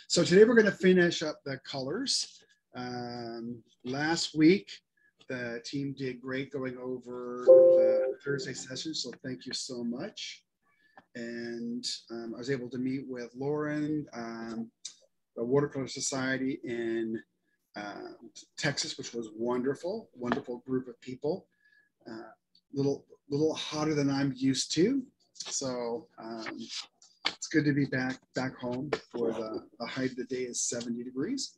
So today we're going to finish up the colors. Last week, the team did great going over the Thursday session, so thank you so much. And I was able to meet with Lauren, the Watercolor Society in Texas, which was wonderful, wonderful group of people. Little hotter than I'm used to. So it's good to be back home for the height of the day is 70 degrees.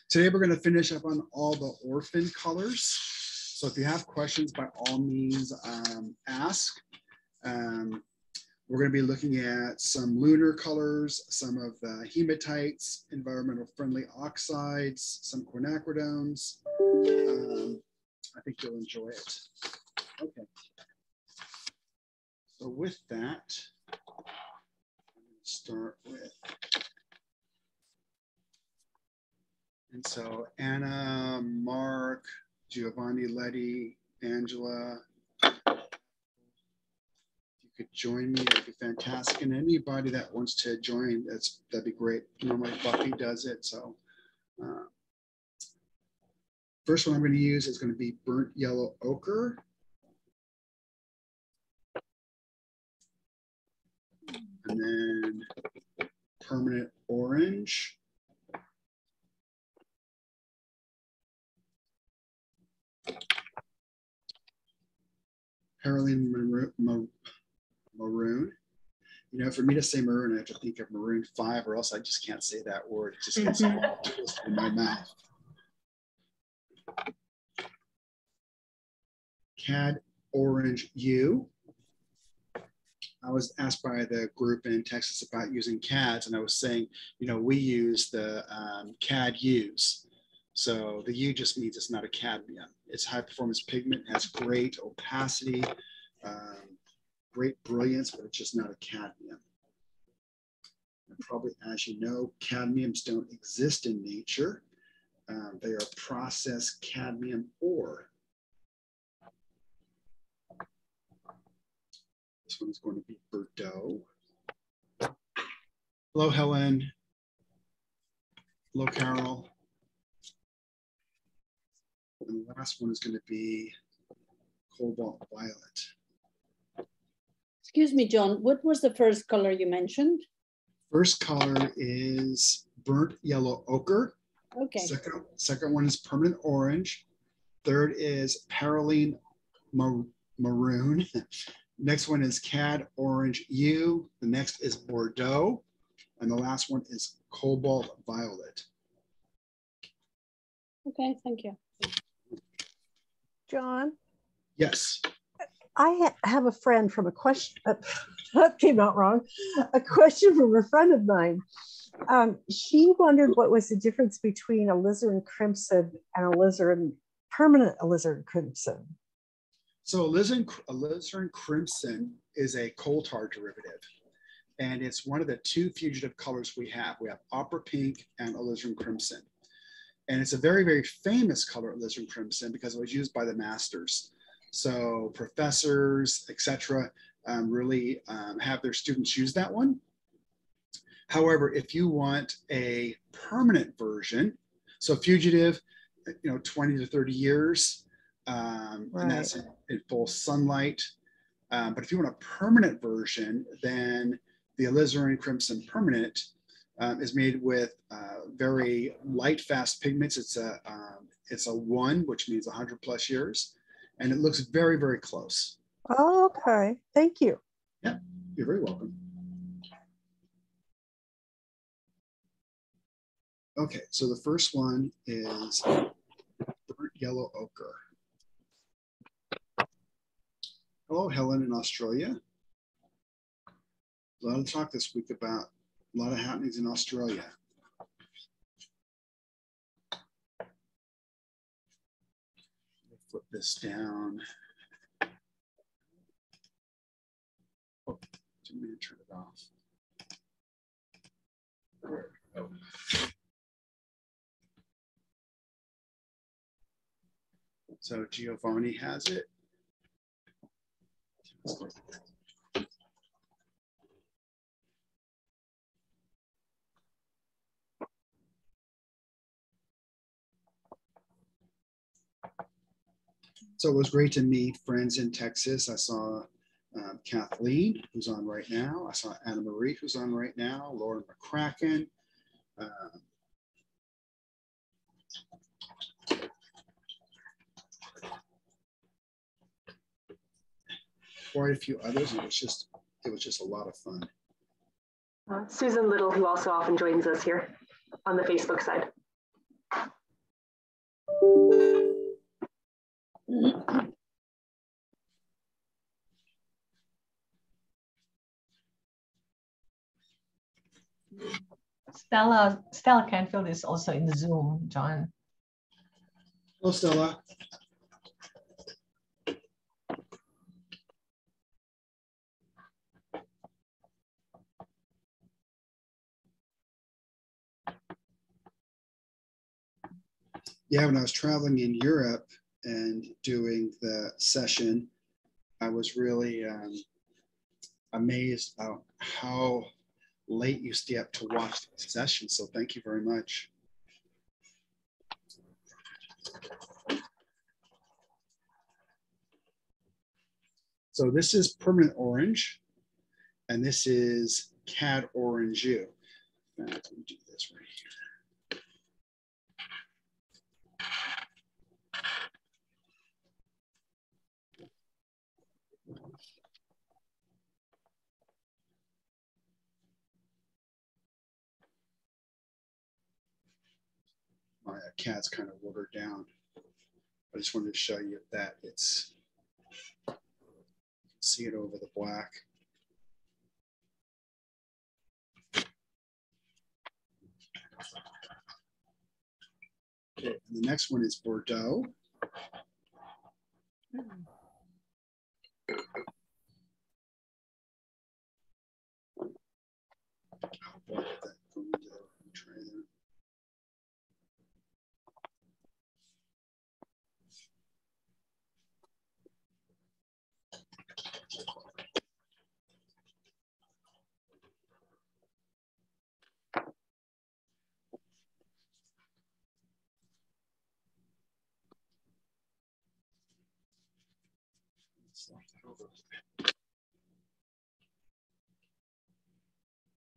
Today, we're going to finish up on all the orphan colors. So if you have questions, by all means, ask. We're going to be looking at some lunar colors, some of the hematites, environmental friendly oxides, some quinacridones. I think you'll enjoy it. Okay. So with that, I'm going to start with, and so Anna, Mark, Giovanni, Letty, Angela, could join me, that'd be fantastic. And anybody that wants to join, that'd be great. Normally Buffy does it. So first one I'm going to use is going to be burnt yellow ochre. And then permanent orange. Perylene maroon. You know, for me to say maroon, I have to think of maroon 5, or else I just can't say that word. It just gets in my mouth. Cad orange U. I was asked by the group in Texas about using CADs, and I was saying, you know, we use the CAD U's. So the U just means it's not a cadmium. It's high performance pigment, has great opacity, great brilliance, but it's just not a cadmium. And probably, as you know, cadmiums don't exist in nature. They are processed cadmium ore. This one is going to be Bordeaux. Hello, Helen. Hello, Carol. And the last one is going to be cobalt violet. Excuse me, John, what was the first color you mentioned? First color is burnt yellow ochre. Okay. Second one is permanent orange. Third is perylene maroon. Next one is Cad orange U. The next is Bordeaux. And the last one is cobalt violet. Okay, thank you. John? Yes. I have a friend from a question, that came out wrong, a question from a friend of mine. She wondered what was the difference between alizarin crimson and permanent alizarin crimson. So alizarin crimson is a coal tar derivative, and it's one of the two fugitive colors we have. We have opera pink and alizarin crimson. And it's a very, very famous color, alizarin crimson, because it was used by the masters. So professors, etc., really have their students use that one. However, if you want a permanent version, so fugitive, you know, 20 to 30 years, and that's in full sunlight. But if you want a permanent version, then the alizarin crimson permanent is made with very light, fast pigments. It's a 1, which means 100+ years, and it looks very, very close. Oh, okay, thank you. Yeah, you're very welcome. Okay, so the first one is burnt yellow ochre. Hello, Helen in Australia. A lot of talk this week about a lot of happenings in Australia. Flip this down. Oh, didn't mean to turn it off. There we go. So Giovanni has it. So it was great to meet friends in Texas. I saw Kathleen, who's on right now. I saw Anna Marie, who's on right now. Lauren McCracken. Quite a few others. It was just a lot of fun. Susan Little, who also often joins us here on the Facebook side. Stella Canfield is also in the Zoom, John. Hello, Stella. Yeah, when I was traveling in Europe and doing the session, I was really amazed at how late you stay up to watch the session. So thank you very much. So this is permanent orange, and this is cad orange. Let me do this right here. My cat's kind of watered down. I just wanted to show you that it's, you can see it over the black. Okay, and the next one is Bordeaux.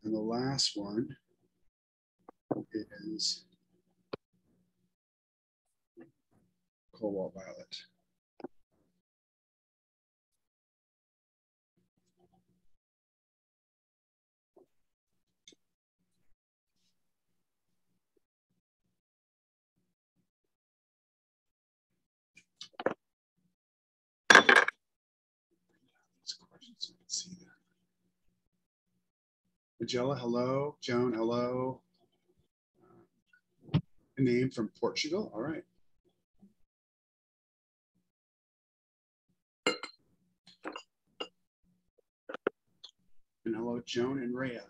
And the last one is cobalt violet. See that. Magella, hello. Joan, hello. A name from Portugal. All right. And hello, Joan and Rhea.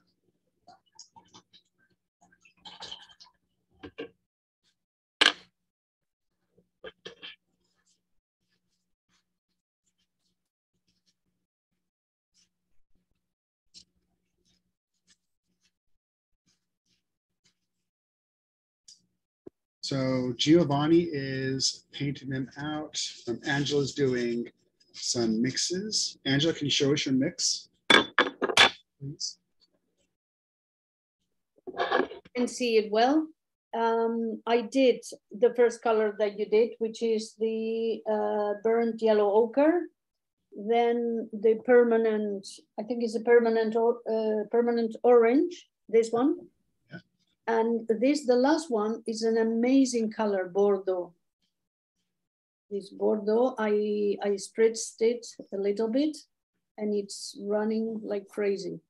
So Giovanni is painting them out. Angela's doing some mixes. Angela, can you show us your mix, please? Can see it well. I did the first color that you did, which is the burnt yellow ochre. Then the permanent, I think it's a permanent orange, this one. Yeah. And this, the last one, is an amazing color, Bordeaux. This Bordeaux, I spritzed it a little bit and it's running like crazy.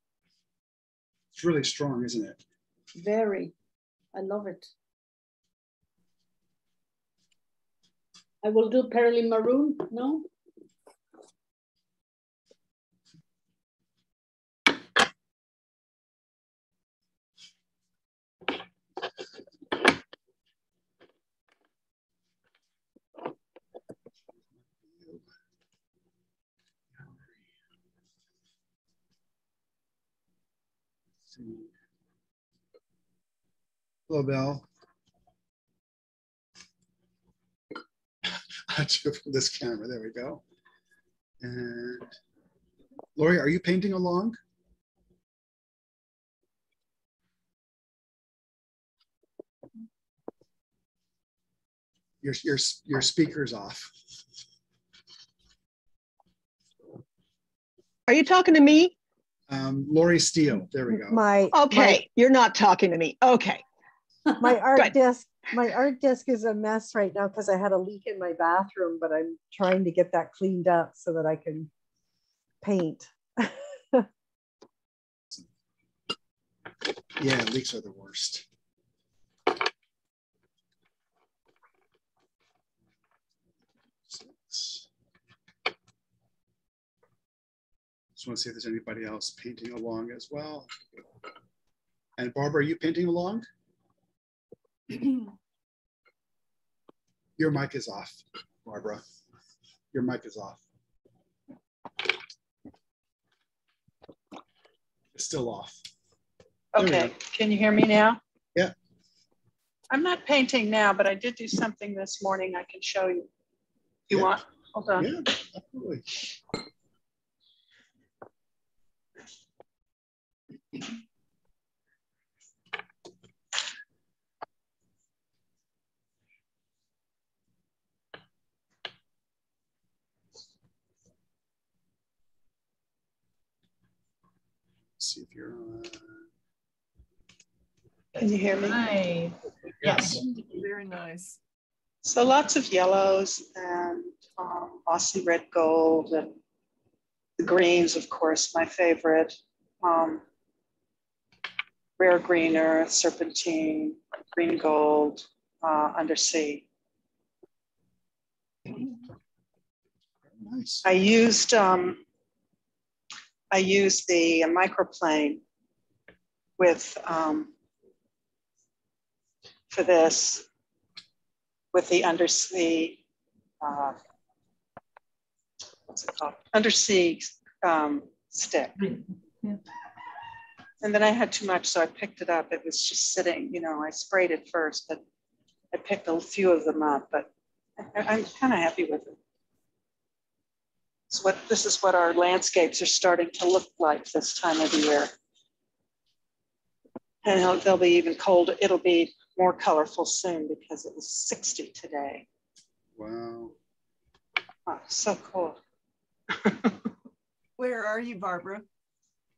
It's really strong, isn't it? Very. I love it. I will do Pearly Maroon, no? Hello, Belle. to this camera. There we go. And Lori, are you painting along? Your speaker's off. Are you talking to me? Lori Steele, there we go. Okay, you're not talking to me. Okay. My art desk is a mess right now because I had a leak in my bathroom, but I'm trying to get that cleaned up so that I can paint. Yeah, leaks are the worst. Just want to see if there's anybody else painting along as well. And Barbara, are you painting along? Your mic is off, Barbara. Your mic is off. It's still off. Okay, can you hear me now? Yeah. I'm not painting now, but I did do something this morning I can show you. You want? Hold on. Yeah, absolutely. See if you're on. Can you hear me? Hi. Yes. Very nice. So lots of yellows and mossy red gold and the greens, of course, my favorite. Rare green earth, serpentine, green gold, undersea. Nice. I used the microplane with for this with the undersea what's it called? Undersea stick. Yeah. And then I had too much, so I picked it up. It was just sitting, you know, I sprayed it first, but I picked a few of them up, but I'm kind of happy with it. So this is what our landscapes are starting to look like this time of the year. And they'll be even colder. It'll be more colorful soon because it was 60 today. Wow. Oh, so cool. Where are you, Barbara?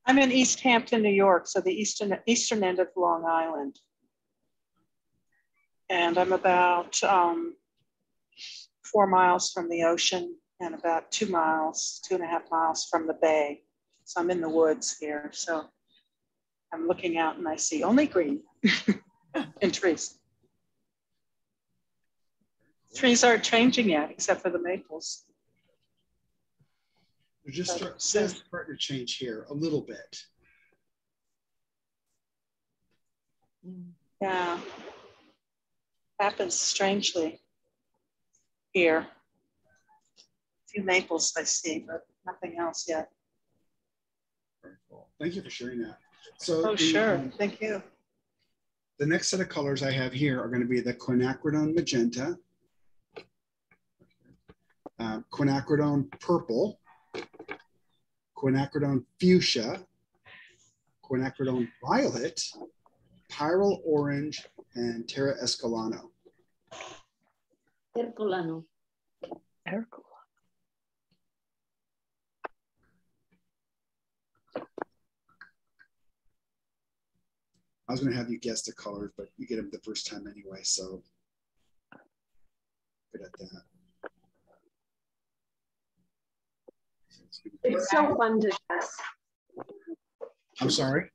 I'm in East Hampton, New York, so the eastern end of Long Island. And I'm about 4 miles from the ocean and about 2.5 miles from the bay. So I'm in the woods here. So I'm looking out and I see only green and trees. Trees aren't changing yet, except for the maples. They're just starting to change here a little bit. Yeah, happens strangely here. A few maples I see, but nothing else yet. Very cool. Thank you for sharing that. So Sure, thank you. The next set of colors I have here are going to be the quinacridone magenta, quinacridone purple, quinacridone fuchsia, quinacridone violet, pyrrole orange, and terra escalano. Herculano. I was going to have you guess the colors, but you get them the first time anyway, so good at that. It's so fun to guess. I'm sorry?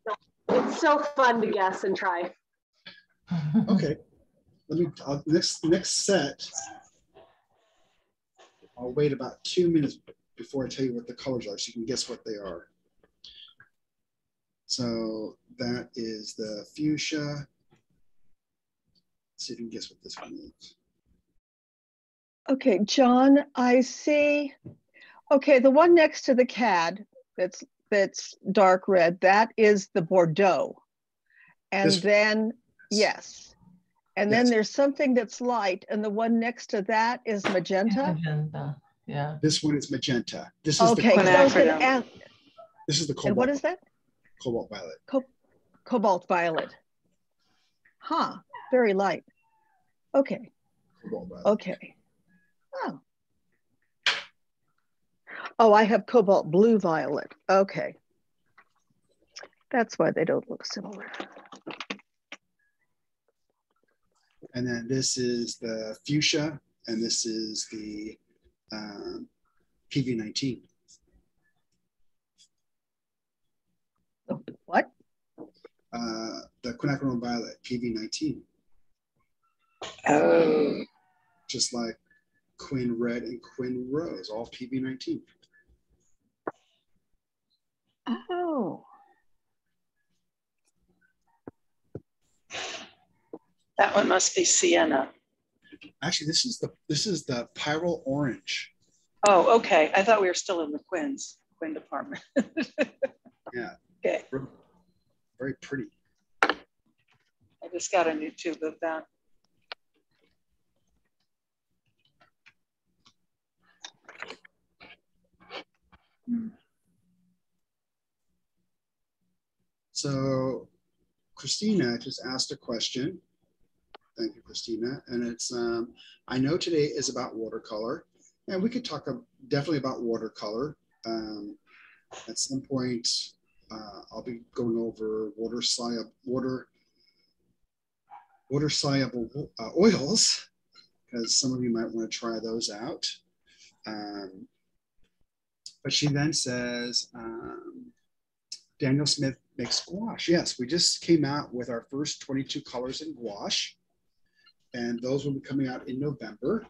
It's so fun to guess and try. Okay. Let me, next set, I'll wait about 2 minutes before I tell you what the colors are so you can guess what they are. So that is the fuchsia. Let's see if you can guess what this one is. Okay, John, I see. Okay, the one next to the CAD that's dark red, that is the Bordeaux. And This, then, yes. And then Yes. there's something that's light, and the one next to that is magenta. Magenta, yeah. This one is magenta. This is Okay, the because I was cobalt. going to ask, This is the and cobalt. what is that? Cobalt violet. Cobalt violet. Huh, very light. Okay, Cobalt violet. okay. Oh. Oh, I have cobalt blue violet. Okay. That's why they don't look similar. And then this is the fuchsia, and this is the PV19. What? The quinacridone violet, PV19. Oh. Just like Quin Red and Quin Rose, all PV19. Oh. That one must be sienna. Actually, this is the Pyrrole Orange. Oh, okay. I thought we were still in the Quinn department. Yeah. Okay. Very pretty. I just got a new tube of that. So Christina just asked a question. Thank you, Christina. And it's, I know today is about watercolor, and we could talk definitely about watercolor. At some point, I'll be going over water soluble oils, because some of you might want to try those out. But she then says, Daniel Smith makes gouache. Yes, we just came out with our first 22 colors in gouache, and those will be coming out in November.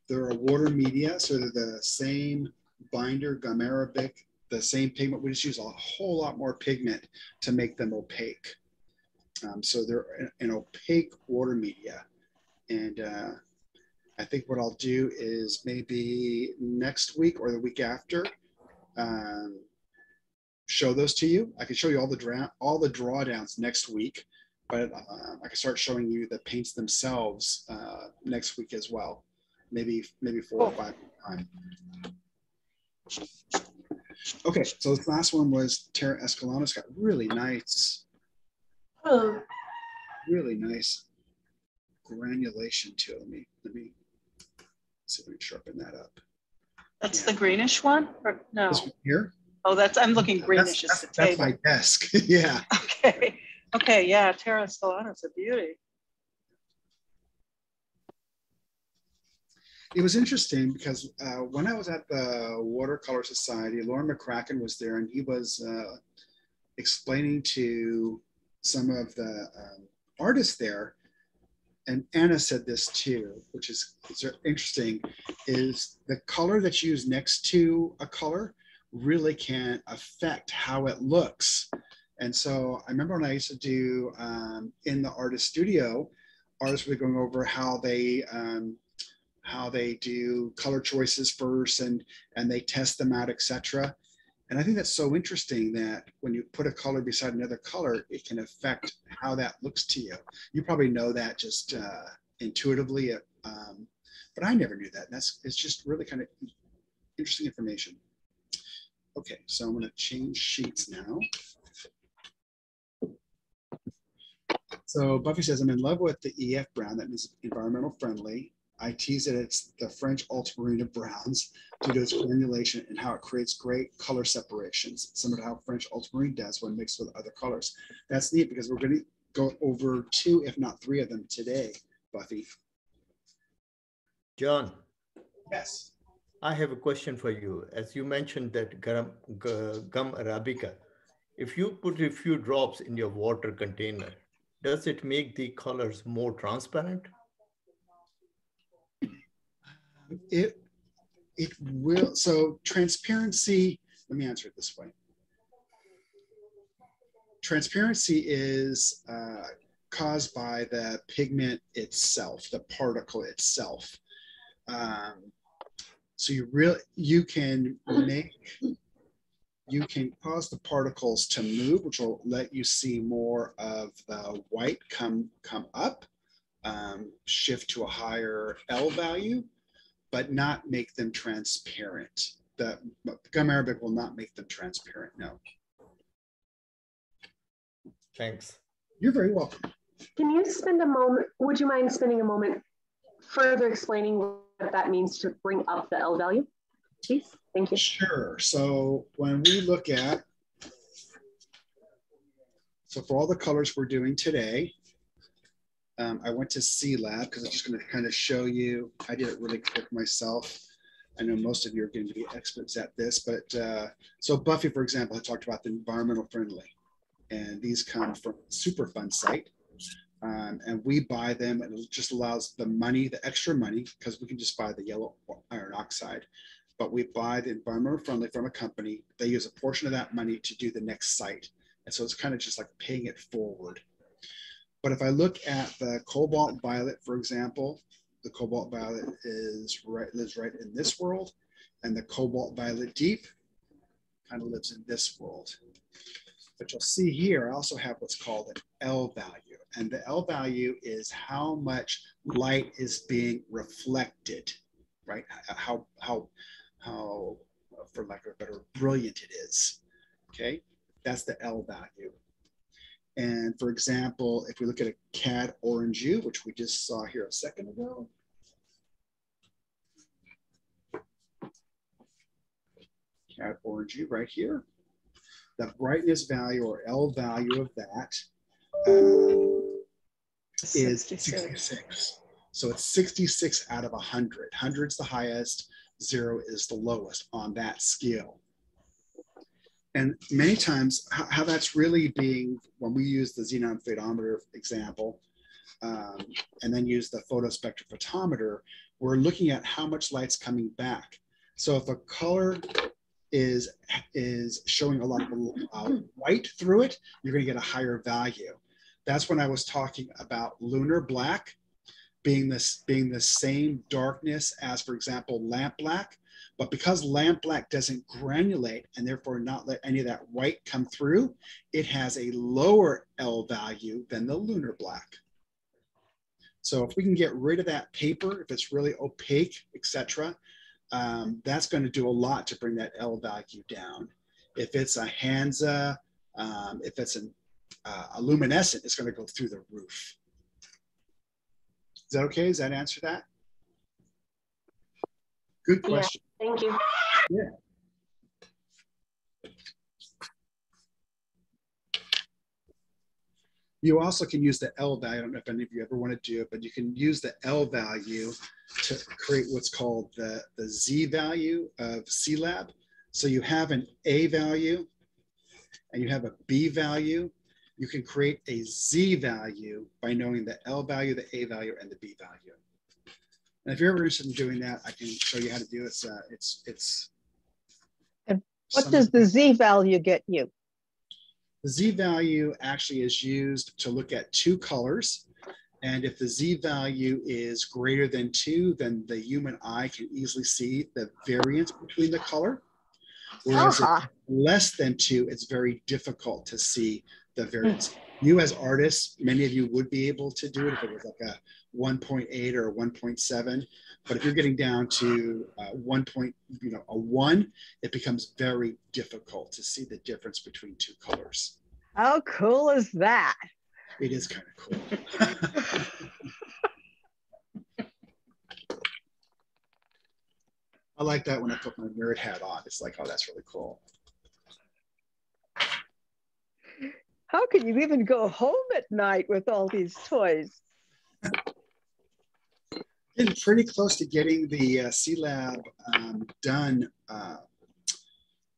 They're a water media, so they're the same binder, gum arabic, the same pigment. We just use a whole lot more pigment to make them opaque. So they're an opaque water media. And I think what I'll do is maybe next week or the week after, show those to you. I can show you all the drawdowns next week, but I can start showing you the paints themselves next week as well. Maybe 4 or 5 times. Okay, so this last one was Terra Escalona. It's got really nice granulation to it. Let me see if we can sharpen that up. That's the greenish one? Or no? This one here? Oh, I'm looking greenish as the table. That's my desk. Yeah. Okay. Okay. Yeah. Terra Escalona is a beauty. It was interesting because when I was at the Watercolor Society, Lauren McCracken was there, and he was explaining to some of the artists there, and Anna said this too, which is interesting, is the color that's used next to a color really can affect how it looks. And so I remember when I used to do in the artist studio, artists were going over how they do color choices first and they test them out, etc. And I think that's so interesting that when you put a color beside another color, it can affect how that looks to you. You probably know that just intuitively, but I never knew that. It's just really kind of interesting information. Okay, so I'm going to change sheets now. So Buffy says, I'm in love with the EF brown. That means environmental friendly. I tease that it's the French ultramarine of browns due to its granulation and how it creates great color separations, similar to how French ultramarine does when mixed with other colors. That's neat because we're going to go over 2, if not 3 of them today, Buffy. John. Yes. I have a question for you. As you mentioned that gum arabica, if you put a few drops in your water container, does it make the colors more transparent? It will. So transparency, let me answer it this way. Transparency is caused by the pigment itself, the particle itself. So you can make you can cause the particles to move, which will let you see more of the white come up, shift to a higher L value, but not make them transparent. The gum arabic will not make them transparent, no. Thanks. You're very welcome. Can you spend a moment, would you mind spending a moment further explaining what that means to bring up the L value, please? Thank you. Sure. So when we look at, so for all the colors we're doing today, I went to C Lab because I'm just going to kind of show you. I did it really quick myself. I know most of you are going to be experts at this, but so Buffy, for example, I talked about the environmental friendly, and these come from Superfund site. And we buy them, and it just allows the money, the extra money, because we can just buy the yellow iron oxide, but we buy the environmental friendly from a company. They use a portion of that money to do the next site. And so it's kind of just like paying it forward. But if I look at the cobalt violet, for example, the cobalt violet lives right in this world, and the cobalt violet deep kind of lives in this world. But you'll see here, I also have what's called an L value. And the L value is how much light is being reflected, right? How for lack of a better, brilliant it is, okay? That's the L value. And for example, if we look at a cad orangey, which we just saw here a second ago, cad orangey right here, the brightness value or L value of that is 66. So it's 66 out of 100. 100's the highest, 0 is the lowest on that scale. And many times how that's really being, when we use the xenon photometer example, and then use the photospectrophotometer, we're looking at how much light's coming back. So if a color is showing a lot of white through it, you're going to get a higher value. That's when I was talking about lunar black being the same darkness as, for example, lamp black. But because lamp black doesn't granulate and therefore not let any of that white come through, it has a lower L value than the lunar black. So if we can get rid of that paper, if it's really opaque, etc., that's going to do a lot to bring that L value down. If it's a Hansa, if it's a luminescent, it's going to go through the roof. Is that okay? Does that answer that? Good question. Yeah, thank you. Yeah. You also can use the L value. I don't know if any of you ever want to do it, but you can use the L value to create what's called the Z value of C Lab. So you have an A value and you have a B value. You can create a Z value by knowing the L value, the A value, and the B value. And if you're ever interested in doing that, I can show you how to do it. And what does the Z value get you? The Z value actually is used to look at two colors. And if the Z value is greater than 2, then the human eye can easily see the variance between the color. Whereas if less than 2, it's very difficult to see the variance. You as artists, many of you would be able to do it if it was like a 1.8 or a 1.7. But if you're getting down to a 1, it becomes very difficult to see the difference between two colors. How cool is that? It is kind of cool. I like that when I put my nerd hat on. It's like, oh, that's really cool. How can you even go home at night with all these toys? Getting pretty close to getting the C Lab done,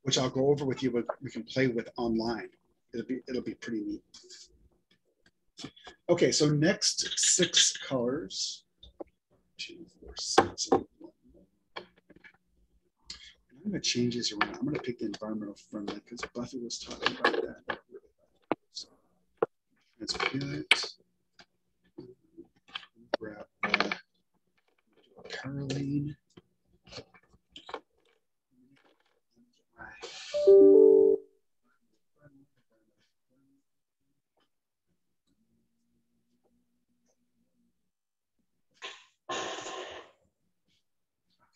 which I'll go over with you, but we can play with online. It'll be pretty neat. Okay, so next 6 colors. 2, 4, 6. I'm going to change these around. I'm going to pick the environmental friendly because Buffy was talking about that. So, transparent. Grab Caroline.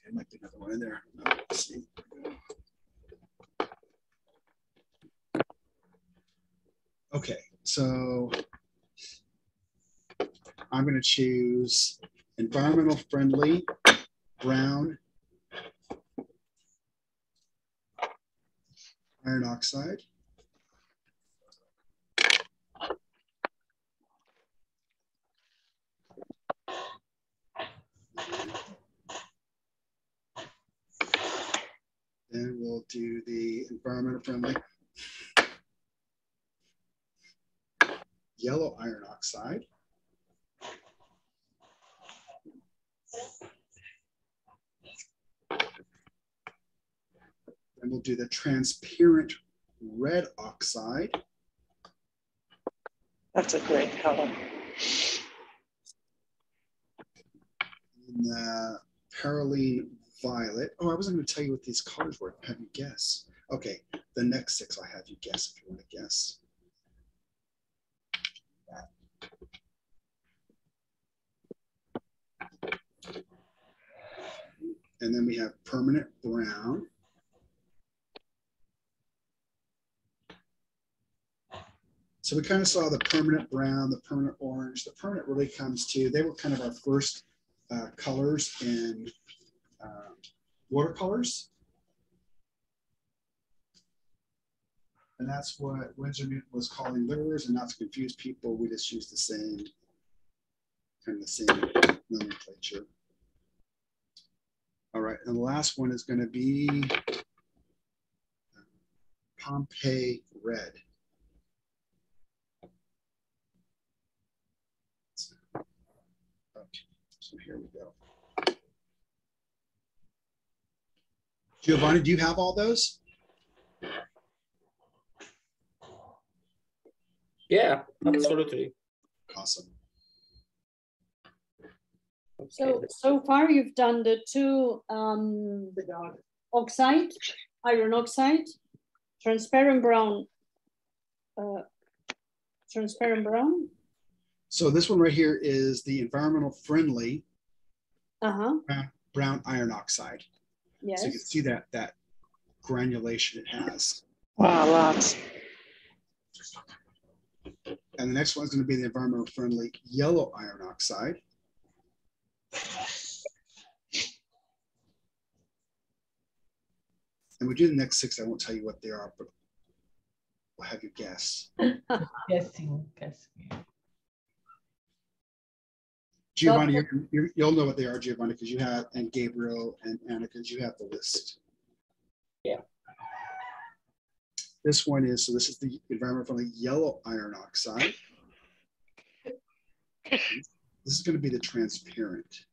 there might be another one in there. Let's see. Okay, so I'm going to choose environmental friendly brown iron oxide. Then we'll do the environmental friendly yellow iron oxide. Then we'll do the transparent red oxide. That's a great color. And the perylene violet. Oh, I wasn't going to tell you what these colors were. Have you guess? Okay, the next 6 I'll have you guess if you want to guess. And then we have permanent brown. So we kind of saw the permanent brown, the permanent orange. The permanent really comes to, they were kind of our first colors in watercolors. And that's what Winsor Newton was calling lures, and not to confuse people, we just use the same, kind of the same nomenclature. All right, and the last one is going to be Pompeii Red. Okay, so here we go. Giovanni, do you have all those? Yeah, absolutely. Awesome. So far you've done the 2 oxide, iron oxide, transparent brown, So this one right here is the environmental friendly brown iron oxide. Yes. So you can see that granulation it has. Wow, lots. And the next one is going to be the environmental friendly yellow iron oxide. And we do the next 6. I won't tell you what they are, but we'll have you guess. Guessing. Giovanni, you'll know what they are, Giovanni, because you have, and Gabriel and Anna, because you have the list. Yeah. This one is, so this is the environmental friendly yellow iron oxide. This is going to be the transparent.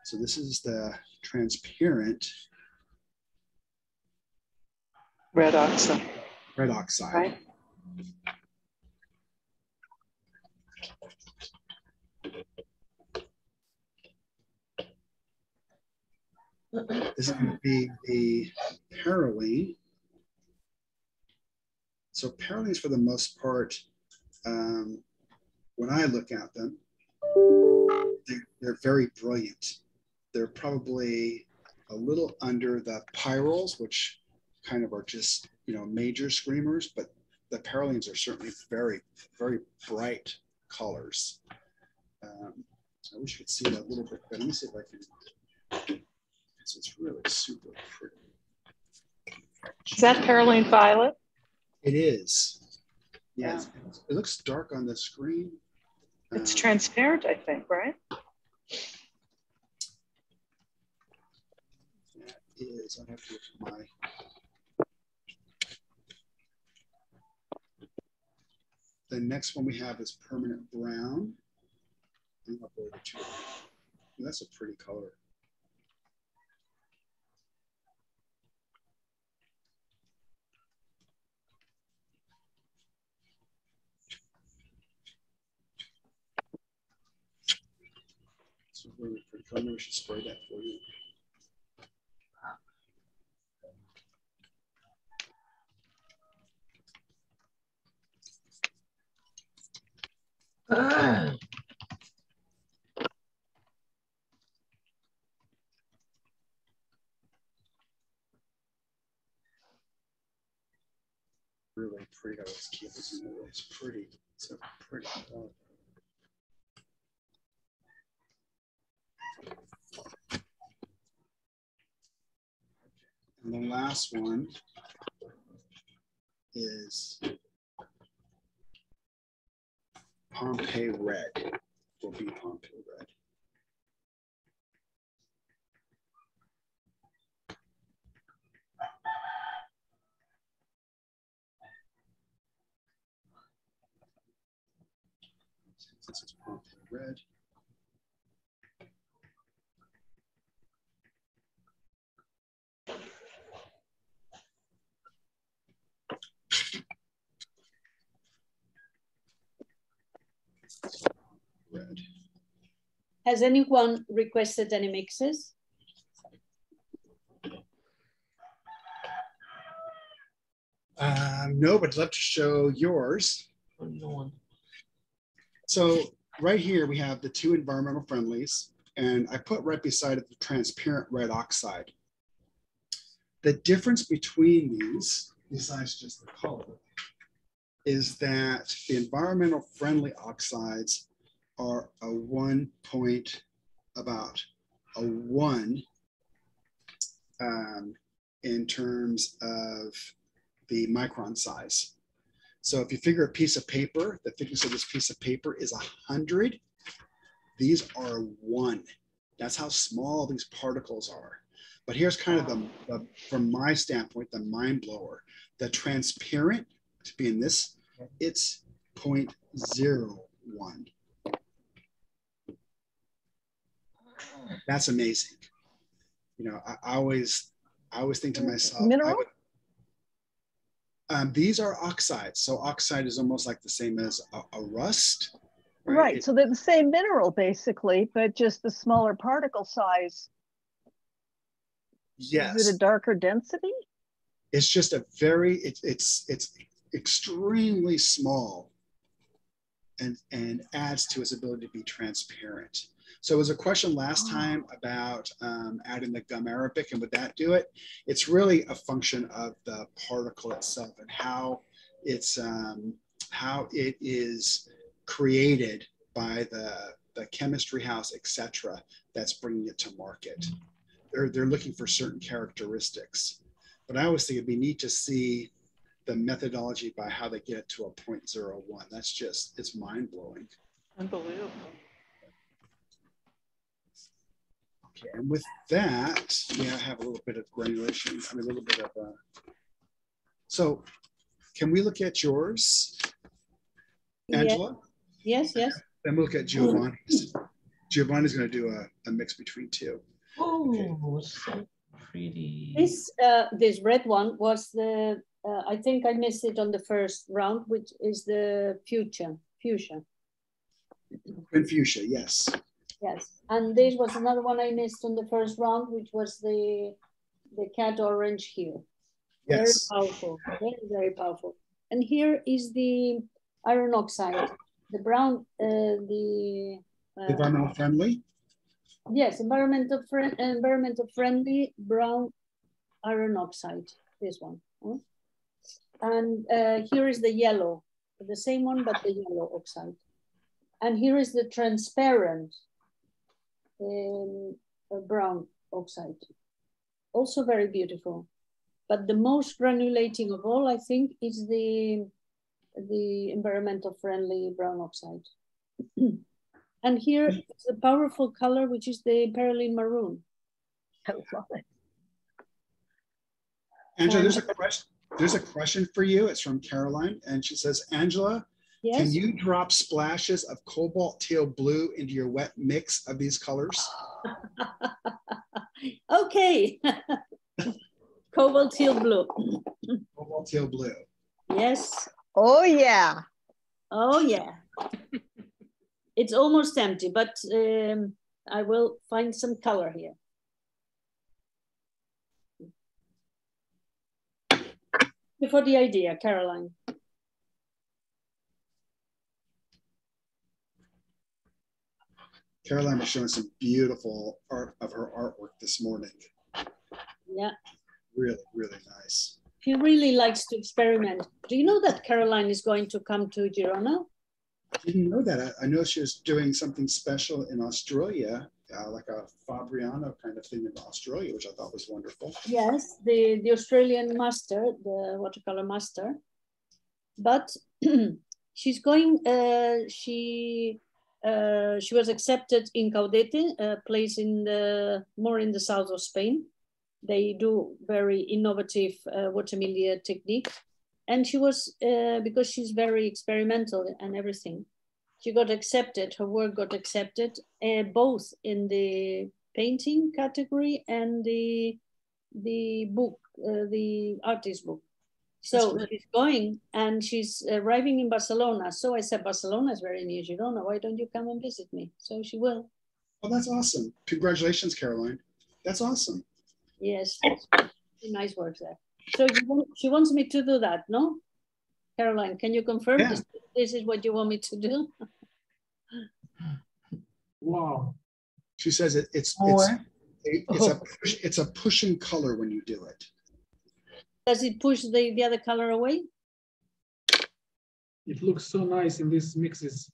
So this is the transparent Red oxide. Red oxide. Right. This is going to be the perylene. So perylines, for the most part, when I look at them, they're very brilliant. They're probably a little under the pyrroles, which kind of are just, major screamers, but the perylines are certainly very, very bright colors. I wish you could see that a little bit, but let me see if I can. So it's really super pretty. Is that perylene violet? It is. Yeah, it looks dark on the screen. It's transparent, I think, right? That is, I have to look at my. The next one we have is permanent brown. That's a pretty color. It's a really pretty color. Maybe we should spray that for you. always keep this in there. It's pretty. It's a pretty color. And the last one is Pompeii Red. Will be Pompeii Red. This is Pompeii Red. Red. Has anyone requested any mixes? No, but I'd love to show yours. So right here we have the two environmental friendlies, and I put right beside it the transparent red oxide. The difference between these, besides just the color, is that the environmental friendly oxides are a 1 in terms of the micron size. So if you figure a piece of paper, the thickness of this piece of paper is 100. These are 1. That's how small these particles are. But here's kind of the from my standpoint, the mind blower. The transparent, to be in this, it's 0.01. That's amazing. You know, I always think to myself, mineral? These are oxides. So oxide is almost like the same as a rust. Right. So they're the same mineral basically, but just the smaller particle size. Yes. Is it a darker density? It's just a very, it's extremely small and adds to its ability to be transparent. So it was a question last time about adding the gum arabic, and would that do it? It's really a function of the particle itself and how it is created by the chemistry house, etc., that's bringing it to market. They're looking for certain characteristics, but I always think it'd be neat to see the methodology by how they get it to a 0.01. That's just, it's mind blowing. Unbelievable. Okay, and with that, yeah, I have a little bit of granulation. I mean, a little bit of. So, can we look at yours, Angela? Yes, yes. Then we'll look at Giovanni's. Giovanni's going to do a mix between two. Oh, okay. So pretty. This red one was the. I think I missed it on the first round, which is the fuchsia. Fuchsia, yes. Yes, and this was another one I missed on the first round, which was the cat orange hue. Yes. Very powerful, very powerful. And here is the iron oxide, the brown, environmental friendly. Yes, environmental friendly brown iron oxide. This one, and here is the yellow, the same one but the yellow oxide, and here is the transparent. Brown oxide, also very beautiful, but the most granulating of all, I think, is the environmental friendly brown oxide. And here is a powerful color, which is the perylene maroon. I love it. Angela, there's a question for you. It's from Caroline, and she says, Angela, yes? Can you drop splashes of cobalt teal blue into your wet mix of these colors? Okay. Cobalt teal blue. Cobalt teal blue. Yes. Oh, yeah. Oh, yeah. It's almost empty, but I will find some color here. Before the idea, Caroline. Caroline was showing some beautiful art of her artwork this morning. Yeah. Really, really nice. She really likes to experiment. Do you know that Caroline is going to come to Girona? I didn't know that. I know she was doing something special in Australia, like a Fabriano kind of thing in Australia, which I thought was wonderful. Yes, the Australian master, the watercolor master. But she's going, she was accepted in Caudete, a place in more in the south of Spain. They do very innovative watermedia technique. And she was, because she's very experimental and everything, she got accepted, her work got accepted, both in the painting category and the book, the artist book. So she's going and she's arriving in Barcelona. So I said, Barcelona is very near Girona. Why don't you come and visit me? So she will. Oh, that's awesome. Congratulations, Caroline. That's awesome. Yes, nice work there. So she wants me to do that, no? Caroline, can you confirm this is what you want me to do? Wow. She says it's a pushing color when you do it. Does it push the other color away? It looks so nice in these mixes.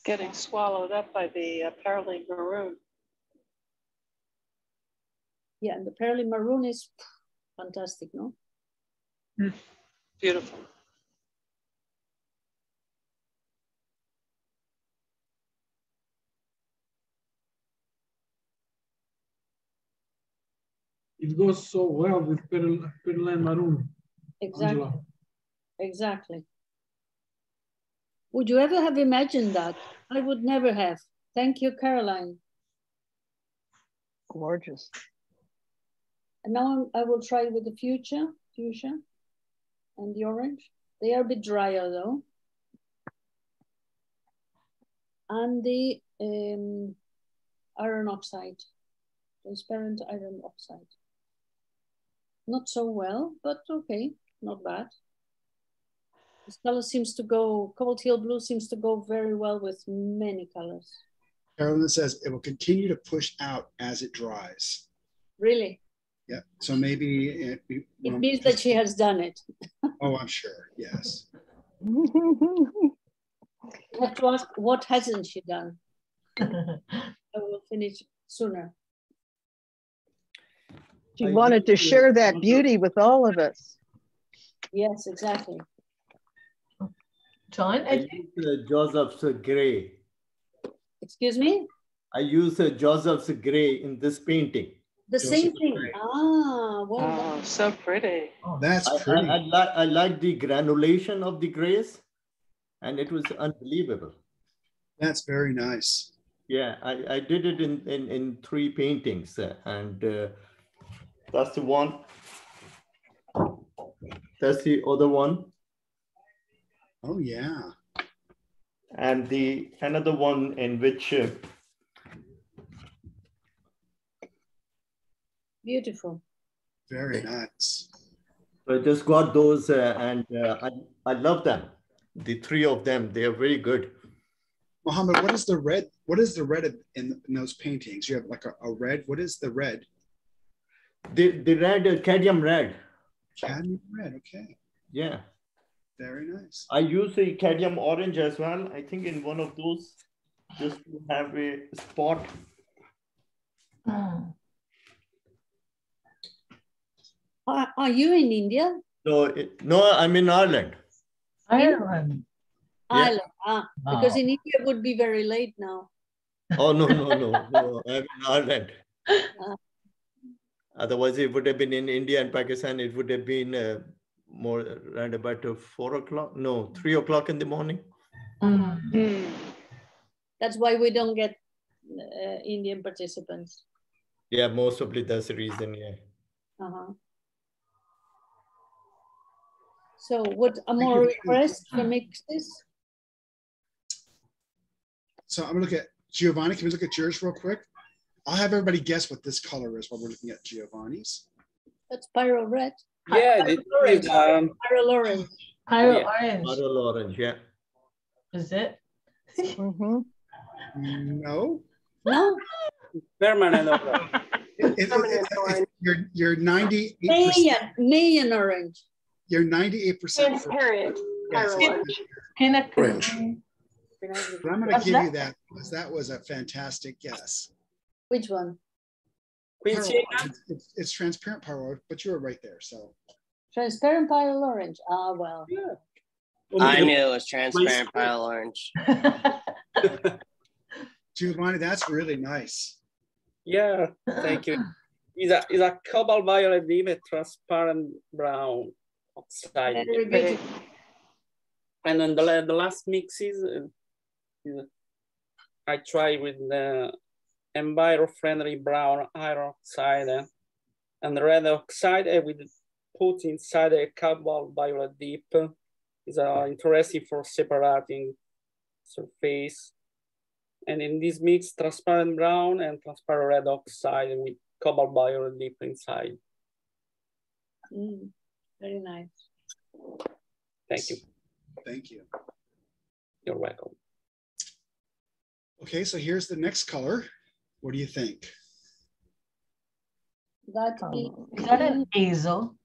Getting swallowed up by the Parylene Maroon. Yeah, and the Parylene Maroon is fantastic, no? Beautiful. It goes so well with Parylene Maroon. Exactly. Angela. Exactly. Would you ever have imagined that? I would never have. Thank you, Caroline. Gorgeous. And now I will try with the fuchsia and the orange. They are a bit drier though. And the iron oxide, transparent iron oxide. Not so well, but okay, not bad. This color seems to go, Cobalt Hill Blue seems to go very well with many colors. Carolyn says it will continue to push out as it dries. Really? Yeah, so maybe it means that she has done it. Oh, I'm sure, yes. I have to ask, what hasn't she done? I will finish sooner. She wanted to share that beauty with all of us. Yes, exactly. John? I use Joseph's gray. Excuse me? I use Joseph's gray in this painting. The same thing. Ah, well. Oh, so pretty. That's pretty. I like the granulation of the grays, and it was unbelievable. That's very nice. Yeah, I did it in 3 paintings, and that's the one. That's the other one. Oh yeah. And the another one in which beautiful. Very nice. So I just got those and I love them. The 3 of them, they are very good. Mohammed, what is the red? What is the red in those paintings? You have like a red. What is the red? The red, cadmium red. Cadmium red, okay. Yeah. Very nice. I use a cadmium orange as well. I think in one of those, just to have a spot. Are you in India? No, no, I'm in Ireland. Ireland. Ireland, because in India it would be very late now. Oh, no, I'm in Ireland. Otherwise, it would have been in India and Pakistan, it would have been more around about 4 o'clock. No, 3 o'clock in the morning. That's why we don't get Indian participants. Yeah, most probably that's the reason, yeah. So what are more requests for mixes? So I'm gonna look at Giovanni. Can we look at yours real quick? I'll have everybody guess what this color is while we're looking at Giovanni's. That's Pyro Red. Yeah, Pyro Orange. Pyro Orange. Pyro Yeah. Orange. Pyro orange, yeah. Is it? No. No? Permanent orange. You're 98%. Mayan orange. You're 98%. Transparent. Yes, Orange. but I'm going to give you that because that was a fantastic guess. Which one? Quincy. It's transparent pyrrole, but you were right there. So Transparent pale orange. Ah, well. Yeah. I knew it was transparent pale orange. Giovanni, that's really nice. Yeah, thank you. It's a cobalt violet with transparent brown oxide. Very good. And then the last mix is I try with the enviro-friendly brown iron oxide and the red oxide we put inside a cobalt violet dip. Is interesting for separating surface. And in this mix, transparent brown and transparent red oxide with cobalt violet dip inside. Very nice. Thank you. Thank you. You're welcome. Okay, so here's the next color. What do you think? That Is that an azo?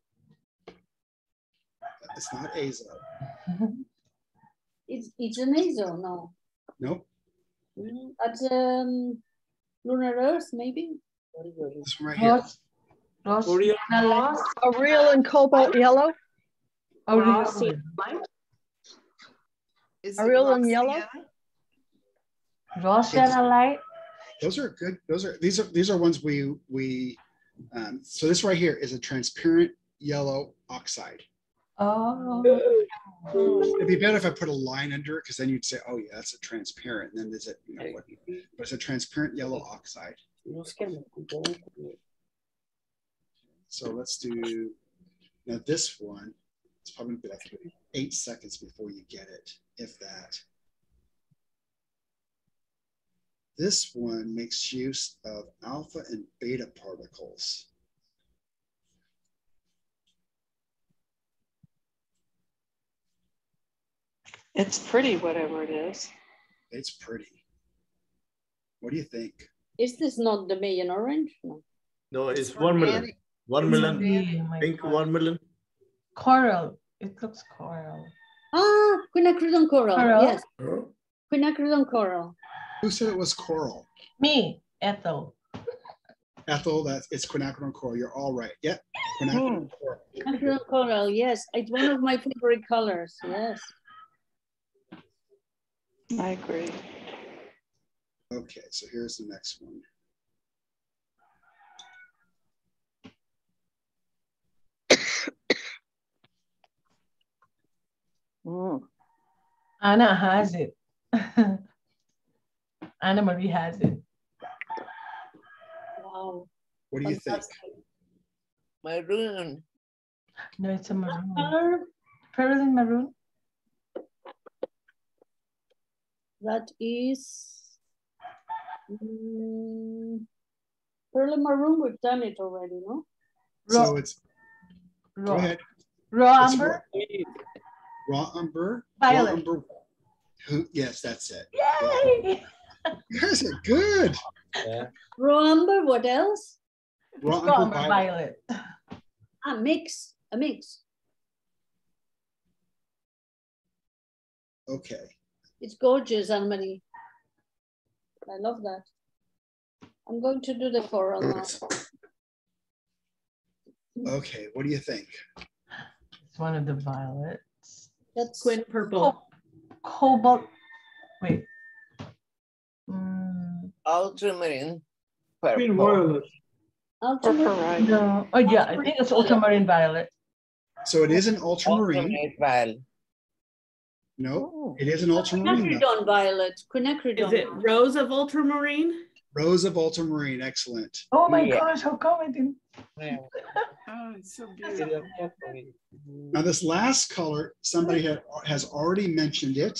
It's not azo. It's an azo, no. Nope. That's lunar earth, maybe. This one right here. A real and cobalt yellow? A real and yellow? Rosiana light? Those are good. These are ones we so this right here is a transparent yellow oxide. Oh. It'd be better if I put a line under it because then you'd say, oh yeah, that's a transparent. And then there's a, but it's a transparent yellow oxide. So let's do now this one. It's probably gonna be like 8 seconds before you get it, if that. This one makes use of alpha and beta particles. It's pretty, whatever it is. It's pretty. What do you think? Is this not the Mayan orange? No. No, it's vermilion. Vermilion, pink vermilion. Coral. It looks coral. Ah, quinacridone coral. Coral? Yes. Quinacridone coral. Who said it was coral? Me, Ethel. Ethel, it's quinacridone coral. You're all right. Yep. Quinacridone coral. Quinacridone coral, yes. It's one of my favorite colors. Yes. I agree. Okay, so here's the next one. Anna has it. Anna Marie has it. Wow. What do you think? Maroon. No, it's a maroon. Pearl and maroon. That is pearl and maroon. We've done it already, no? So it's go ahead. Raw amber. Raw umber. Violet. Raw umber. Yes, that's it. Yay! You guys are good. Yeah. Raw umber. What else? Raw Raw umber amber violet. violet. A mix. Okay. It's gorgeous, Anne-Marie. I love that. I'm going to do the coral now. Okay, what do you think? It's one of the violets. That's Quin purple. Cobalt. Wait. Ultramarine. Green violet. ultramarine. No. Oh yeah, I think it's ultramarine violet. So it is an ultramarine. Ultramarine violet. No, it is an ultramarine. though. Quinacridone violet. Quinacridone. Is it rose of ultramarine? Rose of ultramarine, excellent. Oh my gosh, how come I didn't? Oh, it's so beautiful. Now this last color, somebody has already mentioned it,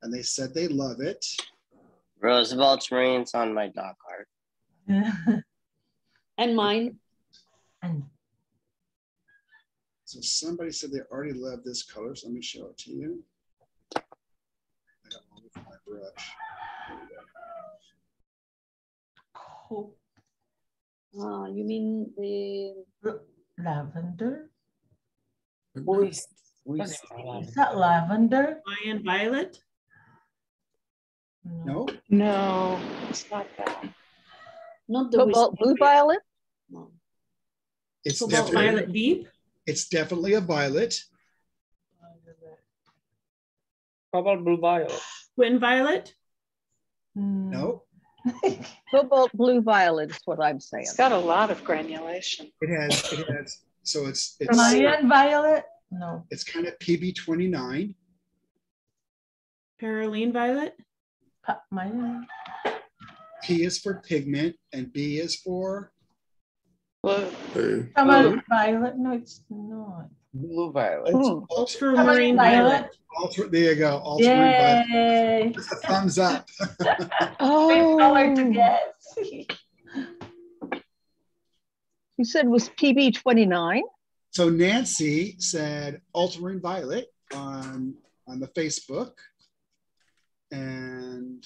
and they said they love it. Rose of ultramarines on my dog card. And mine. And So somebody said they already love this color, so let me show it to you. I got one with my brush. There we go. You mean the lavender? Is that lavender? Lion violet? No. No, it's not that. Not the Cobalt blue violet? No. It's Cobalt definitely violet deep? It's definitely a violet. Cobalt blue violet. Twin violet? No. Cobalt blue violet is what I'm saying. It's got a lot of granulation. It has. So it's Mayan violet? No. It's kind of PB29. Perylene violet? Mayan. P is for pigment and B is for Blue. Violet? No, it's not. Blue violet. Ultramarine violet. There you go. Ultramarine violet. Just a thumbs up. Oh. Color to guess. You said it was PB29? So Nancy said ultramarine violet on the Facebook. And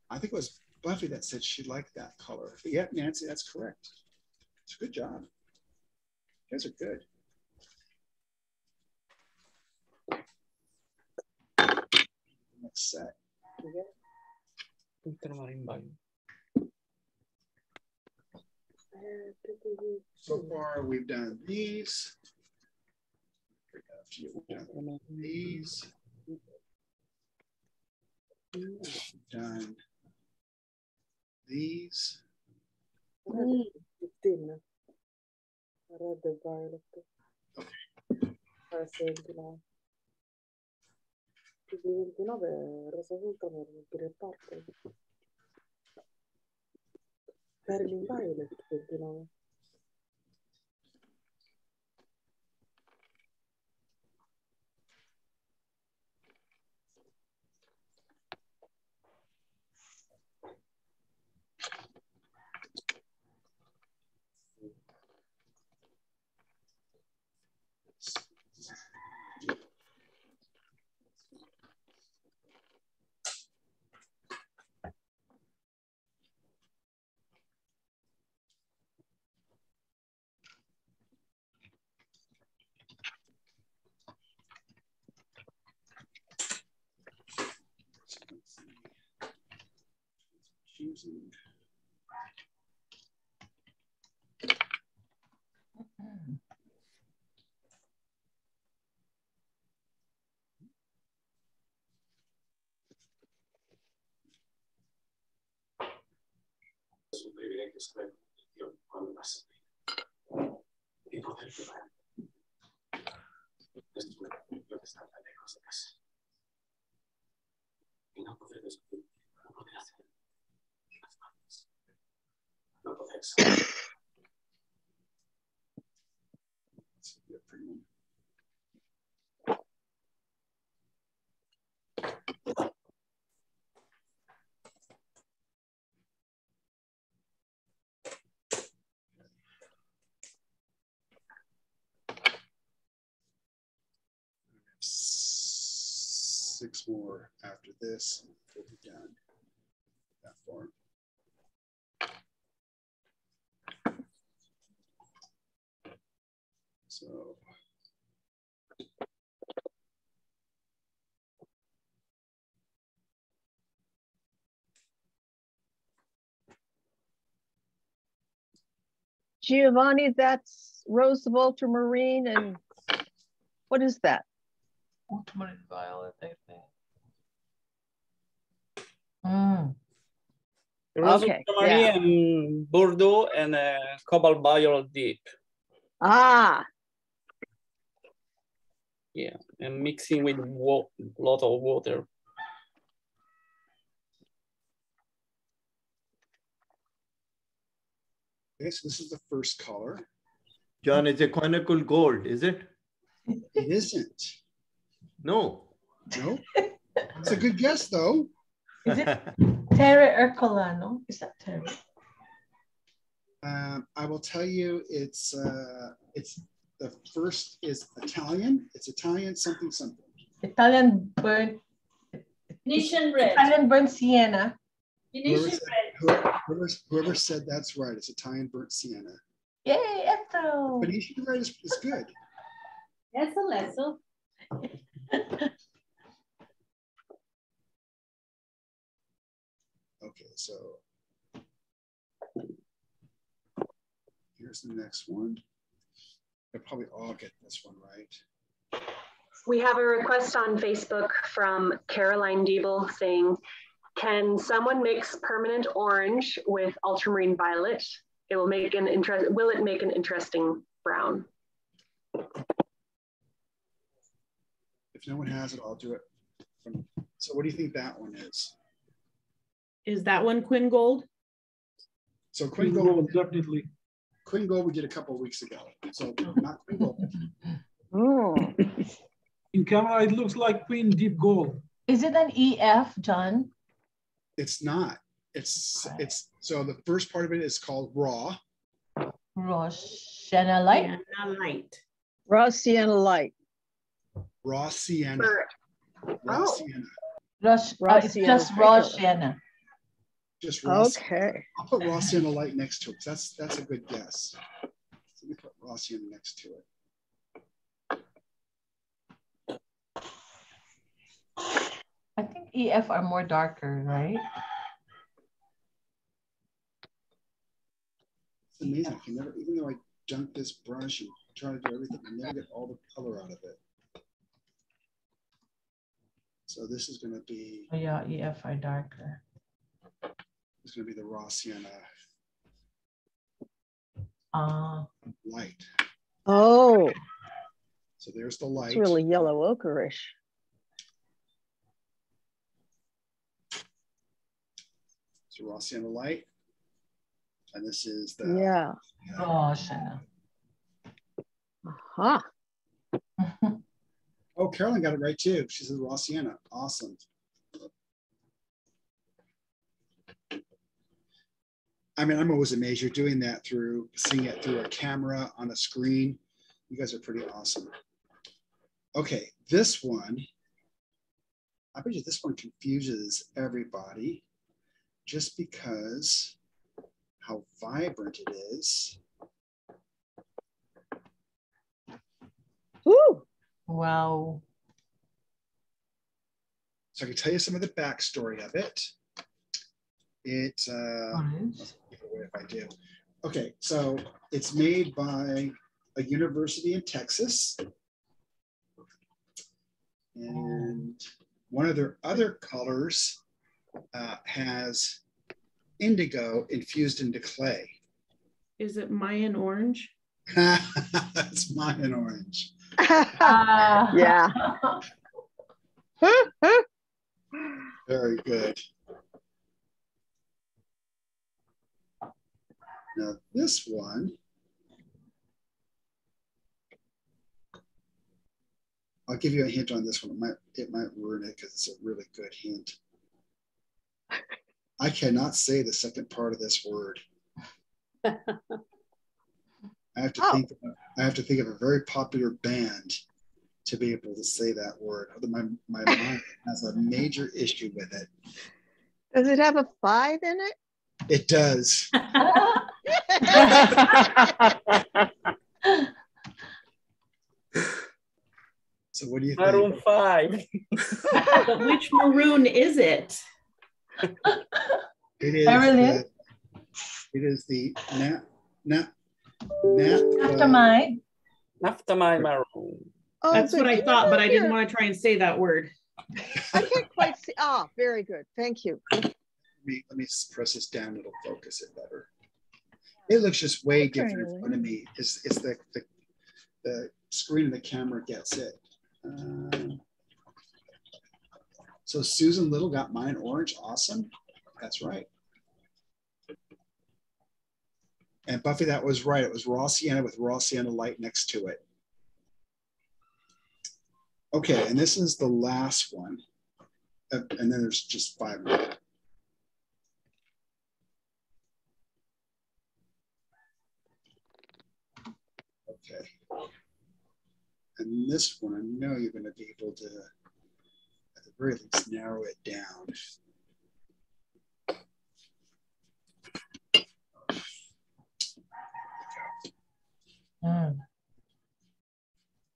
I think it was Buffy that said she liked that color. But yeah, Nancy, that's correct. It's a good job. You guys are good. Next set. Ultramarine violet. So far, we've done these. We've done these. We've done these. Red violet. PB29 rosa ultramarine grey purple. Perylene violet 29. Choosing. Cuando más y poder llevar después de estar tan lejos de casa y no poder descubrir, no poder hacer las manos, no poder saber. Six more after this, we'll be done. That form. So. Giovanni, that's Rose of Ultramarine, and what is that? Ultramarine violet, I think. Okay, ultramarine yeah. and Bordeaux and cobalt violet deep. Ah. Yeah, and mixing with a lot of water. Okay, so this is the first color. John, it's a conical gold, is it? It isn't. No. No. It's a good guess, though. Is it Terre Ercolano? Is that Terre? I will tell you, it's the first is Italian. It's Italian something something. Italian burnt. Venetian red. Italian burnt sienna. Whoever said that's right, it's Italian burnt sienna. Yay, Eto. Venetian red is good. Eso. Okay, so here's the next one. They'll probably all get this one right. We have a request on Facebook from Caroline Diebel saying, can someone mix permanent orange with ultramarine violet? It will make will it make an interesting brown? If no one has it, I'll do it. So what do you think that one is? Is that one Quinn Gold? So Quinn Gold, definitely. Quinn Gold we did a couple of weeks ago. So not Quinn Gold. Oh. In camera, it looks like Queen Deep Gold. Is it an EF, John? It's not. It's so the first part of it is called raw. Raw sienna light. Raw sienna light. Raw sienna. Raw sienna. It's just raw sienna. Just raw. Okay. I'll put raw sienna light next to it. That's a good guess. So let me put raw sienna next to it. I think EF are more darker, right? It's amazing. I can never, even though I dunk this brush and try to do everything, I never get all the color out of it. So this is going to be. Oh, yeah, EF are darker. It's going to be the raw sienna light. Oh. So there's the light. It's really yellow ochreish. So raw sienna light. And this is the raw sienna. Uh-huh. Oh, Carolyn got it right too. She said raw sienna. Awesome. I mean, I'm always amazed you're doing that through seeing it through a camera on a screen. You guys are pretty awesome. Okay, this one, I bet you this one confuses everybody just because how vibrant it is. Ooh. Wow. So I can tell you some of the backstory of it. It, if I do. Okay, so it's made by a university in Texas. And one of their other colors has indigo infused into clay. Is it Mayan orange? It's Mayan orange. Yeah. Very good. Now this one, I'll give you a hint on this one. It might ruin it because it's a really good hint. I cannot say the second part of this word. I have to think of a very popular band to be able to say that word. My mind has a major issue with it. Does it have a 5 in it? It does. So what do you think? Maroon 5. But which maroon is it? It is. It is the Naphthalene maroon. Oh, that's what I thought, but I didn't want to try and say that word. I can't quite see. Ah, very good. Thank you. Let me press this down. It'll focus it better. It looks just way different in front of me. It's the screen of the camera gets it. So Susan Little got mine orange. Awesome. That's right. And Buffy, that was right. It was raw sienna with raw sienna light next to it. Okay, and this is the last one. And then there's just 5 more. Okay. And this one, I know you're going to be able to, at the very least, narrow it down.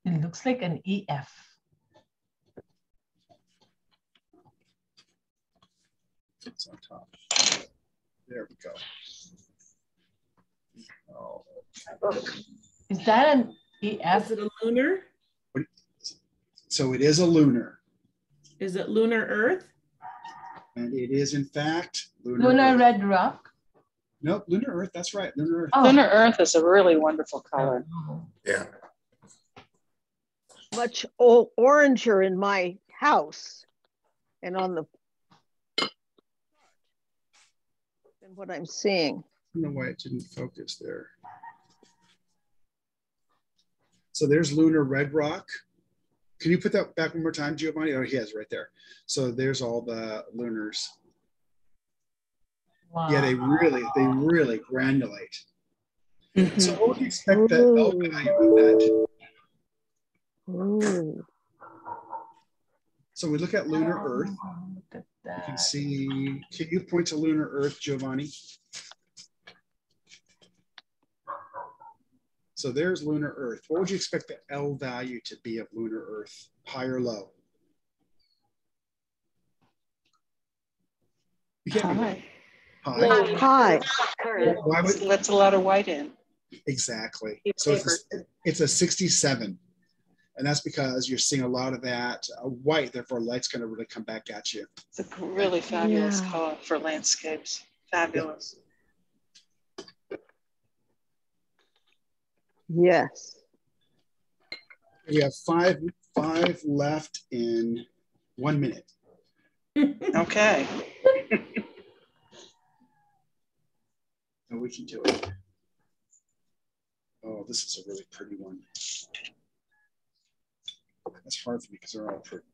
It looks like an EF. It's on top. There we go. Oh. Is that an EF? Is it a lunar? So it is a lunar. Is it lunar Earth? And it is, in fact, Lunar red rock? Nope, lunar Earth. That's right. Lunar Earth. Oh. Lunar Earth is a really wonderful color. Yeah. Much oranger in my house and on the than what I'm seeing. I don't know why it didn't focus there. So there's lunar red rock. Can you put that back one more time, Giovanni? Oh, he has right there. So there's all the lunars. Wow. Yeah, they really granulate. So what would you expect the L value of that? Ooh. So we look at lunar Earth. You can see, can you point to lunar Earth, Giovanni? So there's lunar Earth. What would you expect the L value to be of lunar Earth? High or low? High. High. High. Why would, Lets a lot of white in. Exactly. So it's a 67. And that's because you're seeing a lot of that white, therefore light's going to really come back at you. It's a really fabulous color for landscapes. Fabulous. Yes. We have five left in 1 minute. Okay. And we can do it. Oh, this is a really pretty one. That's hard for me because they're all pretty.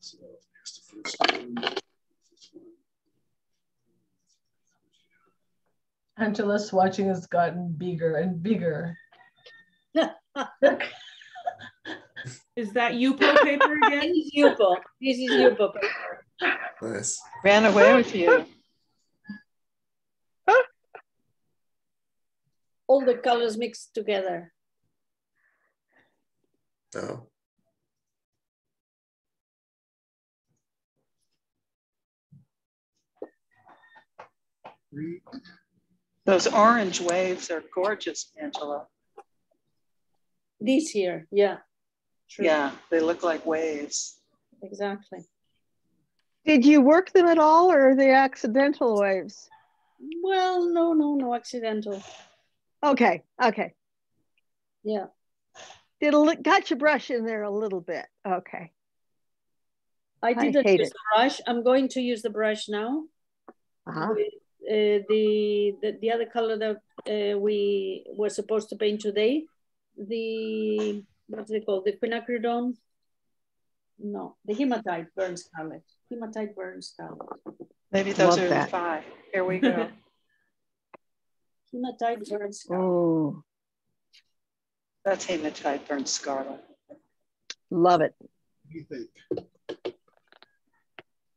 So here's the first one. Angela's watching has gotten bigger and bigger. Is that Yupo paper again? This is Yupo. This is Yupo paper. Nice. Ran away with you. All the colors mixed together. Oh. Those orange waves are gorgeous, Angela. This here, yeah. True. Yeah, they look like waves. Exactly. Did you work them at all, or are they accidental waves? Well, no accidental. Okay. Yeah. Got your brush in there a little bit. Okay. I didn't use the brush. I'm going to use the brush now. With, the other color that we were supposed to paint today, what's it called? The quinacridone? No, the hematite burnt scarlet. Hematite burnt scarlet. Maybe those are the 5. Here we go. Hematite burnt scarlet. Oh, that's hematite burnt scarlet. Love it. What do you think?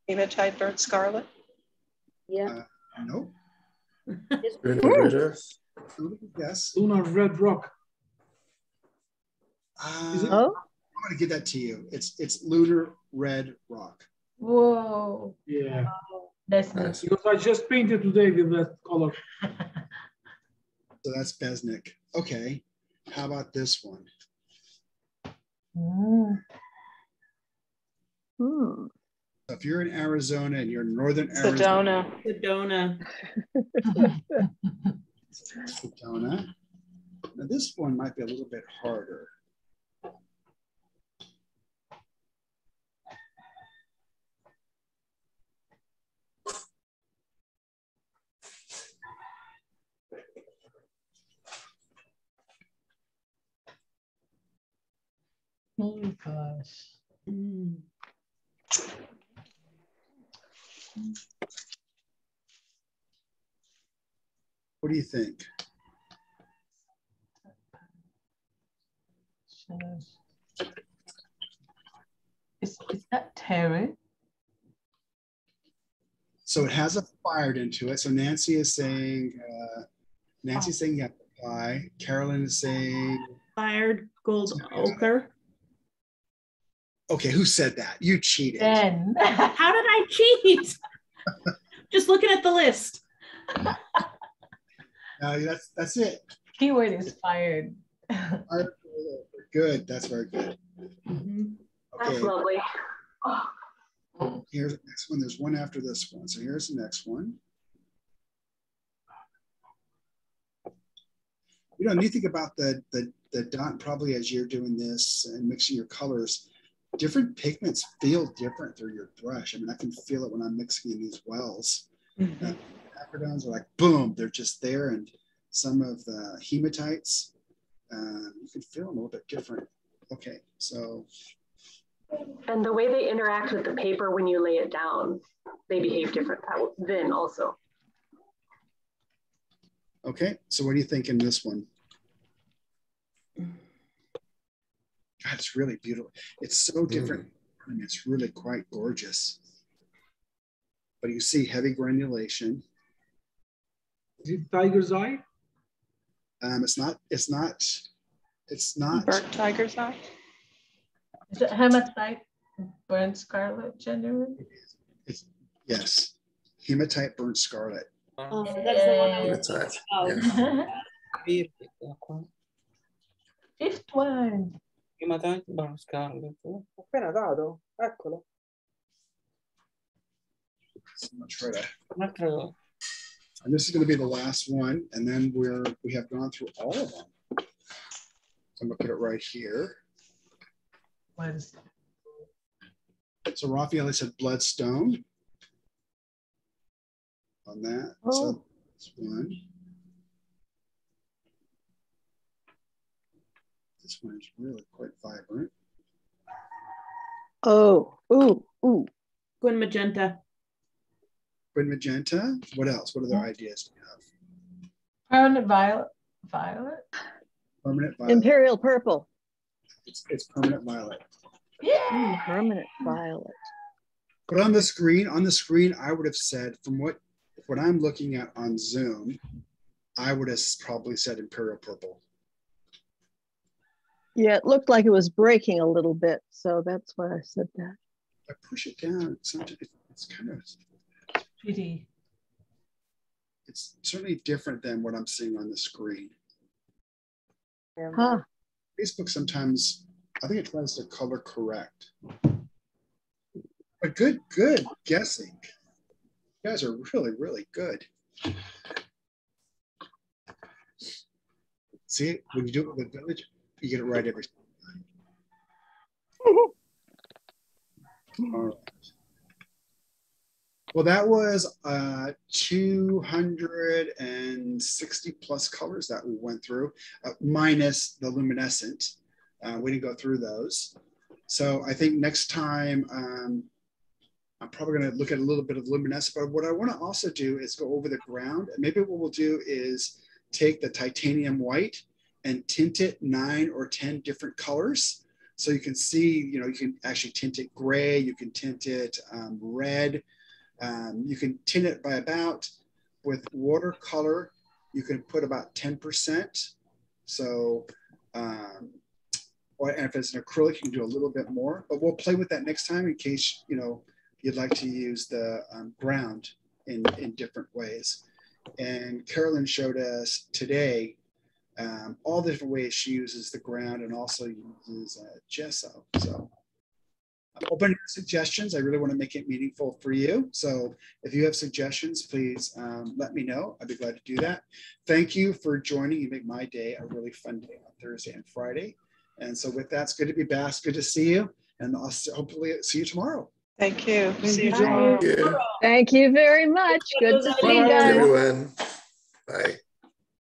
Hematite burnt scarlet? Yeah. No. Yes. Lunar red rock. I'm going to give that to you. It's lunar red rock. Whoa. Yeah. That's nice. Because I just painted today with that color. So that's Besnick. Okay. How about this one? So if you're in Arizona and you're in northern Arizona. Sedona. Sedona. Now this one might be a little bit harder. Oh my gosh. What do you think? Parrot. So it has a fired into it. So Nancy is saying, Nancy's saying yeah, pie. Carolyn is saying Fired gold ochre. Okay, who said that? You cheated. Ben. How did I cheat? Just looking at the list. That's it. Keyword is fired. Good. That's very good. Mm-hmm. Okay. That's lovely. Here's the next one. There's one after this one. So here's the next one. You know, you think about the dot, probably as you're doing this and mixing your colors, different pigments feel different through your brush. I mean, I can feel it when I'm mixing in these wells. Mm-hmm. Acridons are like, boom, they're just there. And some of the hematites, you can feel them a little bit different. Okay, so. And the way they interact with the paper when you lay it down, they behave different then also. Okay, so what do you think in this one? God, it's really beautiful. It's so different. I mean, it's really quite gorgeous. But you see heavy granulation. Is it tiger's eye? It's not. Burnt tiger's eye? Is it hematite, burnt scarlet, genuine? Yes, hematite burnt scarlet. Oh, that's the one I was Hematite. Fifth one. Hematite burnt scarlet. Appena dato, eccolo. So I'm gonna try to. And this is going to be the last one, and then we have gone through all of them. So I'm gonna put it right here. What is it? So Raphael said bloodstone on that. Oh. So that's one. This one is really quite vibrant. Oh, ooh. Gwyn magenta. Red magenta. What else? What other ideas do you have? Permanent violet. Violet? Permanent violet. Imperial purple. It's permanent violet. Yeah. Permanent violet. But on the screen, I would have said, from what I'm looking at on Zoom, I would have probably said imperial purple. Yeah, it looked like it was breaking a little bit, so that's why I said that. I push it down. It's kind of Pretty. It's certainly different than what I'm seeing on the screen. Huh. Facebook sometimes, I think it tries to color correct. But good guessing. You guys are really, really good. See, when you do it with Village, you get it right every time. All right. Well, that was 260 plus colors that we went through, minus the luminescent. We didn't go through those. So I think next time, I'm probably going to look at a little bit of luminescent, but what I want to also do is go over the ground. And maybe what we'll do is take the titanium white and tint it 9 or 10 different colors. So you can see, you can actually tint it gray, you can tint it red. You can tint it by about, with watercolor, you can put about 10%. So, and if it's an acrylic, you can do a little bit more, but we'll play with that next time in case, you'd like to use the ground in different ways. And Carolyn showed us today all the different ways she uses the ground and also uses gesso. So I'm open to suggestions. I really want to make it meaningful for you. So if you have suggestions, please let me know. I'd be glad to do that. Thank you for joining. You make my day a really fun day on Thursday and Friday. And so with that, it's good to be back. It's good to see you. And I'll hopefully see you tomorrow. Thank you. See you tomorrow. Thank you very much. Good to see you guys. Everyone. Bye.